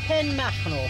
Penmachno.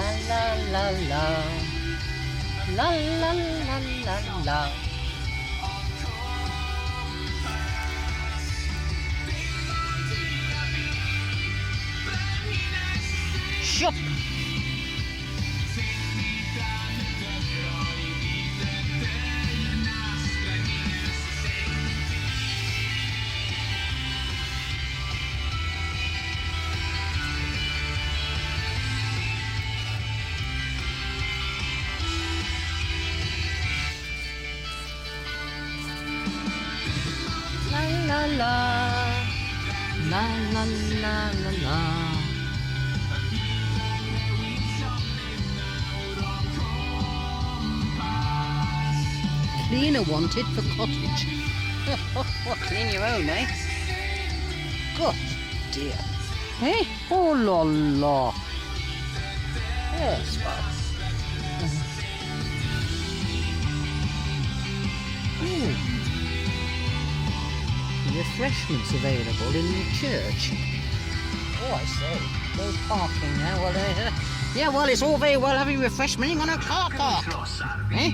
La la la la la la la la. Shop. La la la la la la la. Cleaner wanted for cottage. Clean your own, eh? God dear. Eh? Oh la la. Yes, well. Refreshments available in the church. Oh, I say, no parking now. Well, yeah, well, it's all very well having refreshment on a car park. Eh?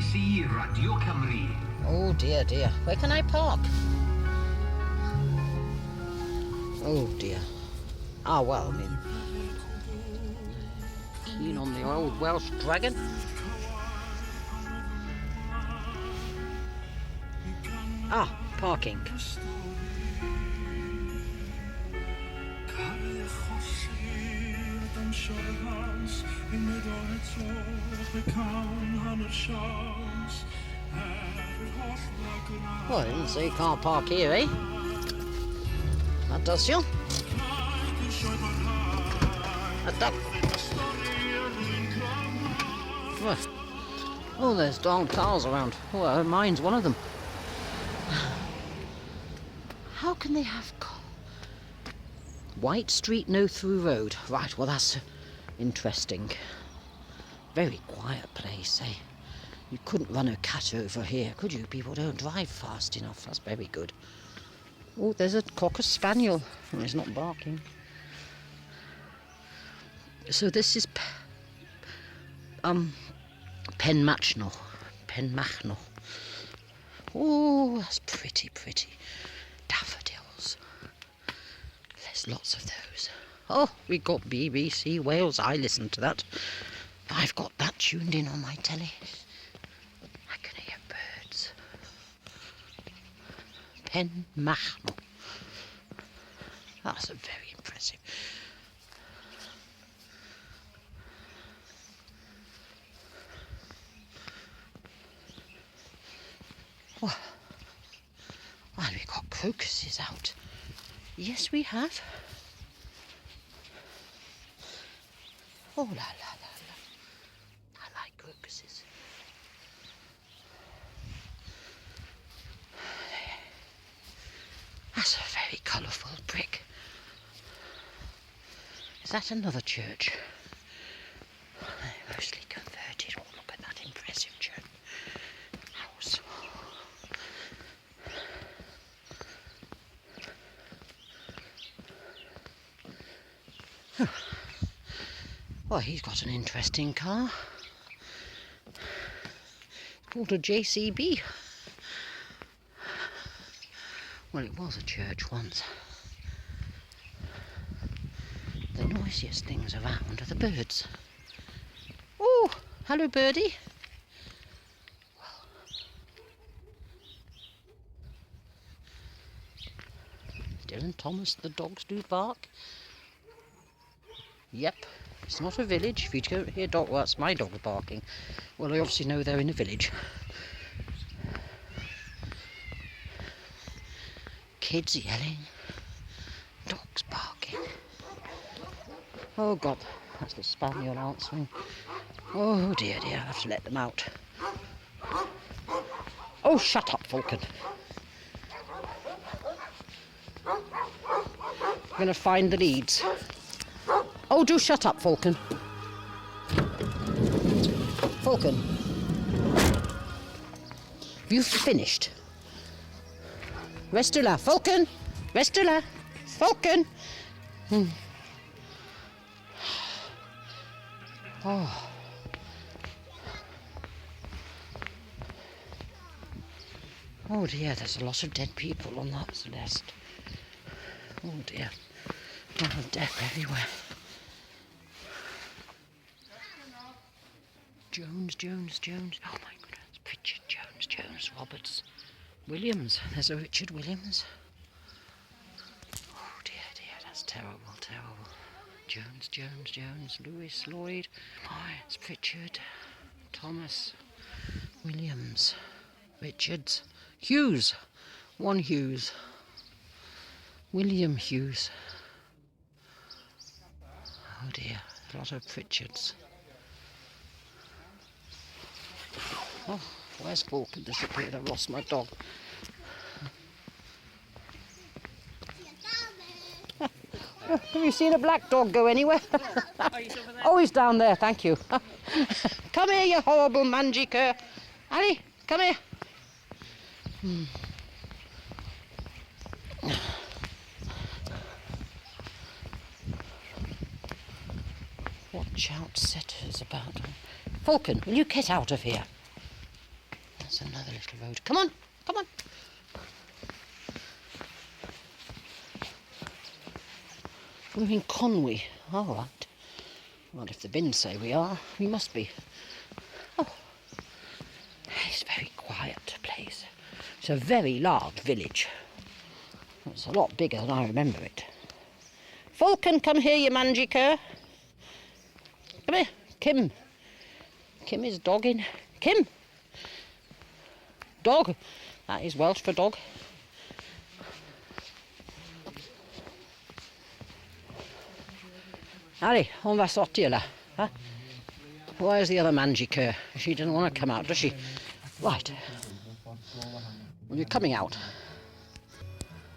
Oh dear, dear. Where can I park? Oh dear. Ah, well, I mean, keen on the old Welsh dragon. Ah, parking. Well, I didn't say you can't park here, eh? That does you. That does. What? Oh, there's darn cars around. Oh, mine's one of them. How can they have White Street, no through road? Right, well that's interesting. Very quiet place, eh? You couldn't run a cat over here, could you? People don't drive fast enough. That's very good. Oh, there's a cocker spaniel. Oh, he's not barking. So this is Penmachno. Penmachno. Oh, that's pretty, pretty. Daffodils. There's lots of those. Oh, we got BBC Wales. I listen to that. I've got that tuned in on my telly. I can hear birds. Penmachno. That's very impressive. Well, we've got crocuses out. Yes, we have. Oh, la, la, la, la. I like crocuses. That's a very colourful brick. Is that another church? Mostly converted. Oh, look at that impressive church. House. Well, he's got an interesting car. Called a JCB. Well, it was a church once. The noisiest things around are the birds. Oh, hello birdie. Dylan Thomas, the dogs do bark. Yep, it's not a village. If you don't hear dog, well, that's my dog barking. Well, I obviously know they're in a village. Kids yelling, dogs barking. Oh God, that's the spaniel answering. Oh dear, I have to let them out. Oh, shut up, Falcon. I'm going to find the leads. Oh, do shut up, Falcon. Falcon. Have you finished? Reste là, Falcon. Reste là. Falcon. Oh. Oh dear, there's a lot of dead people on that list. Oh dear. Oh, death everywhere. Jones. Oh my goodness. Richard Jones, Roberts. Williams. There's a Richard Williams. Oh dear, that's terrible. Jones. Lewis, Lloyd. It's Pritchard. Thomas. Williams. Richards. Hughes. One Hughes. William Hughes. Oh dear, a lot of Pritchards. Oh, where's Falcon disappeared? I've lost my dog. Have you seen a black dog go anywhere? Oh, he's down there, thank you. Come here, you horrible mangy cur. Ali, come here. Watch out, setters about. Falcon, will you get out of here? That's another little road. Come on. We're in Conwy. All right. Well, if the bins say we are, we must be. Oh, it's a very quiet place. It's a very large village. It's a lot bigger than I remember it. Falcon, come here, you mangy cur. Come here, Kim. Kim is dogging. Kim. Dog. That is Welsh for dog. Harry, on va sortir là. Huh? Where's the other mangy cur? She doesn't want to come out, does she? Right. Well, you're coming out.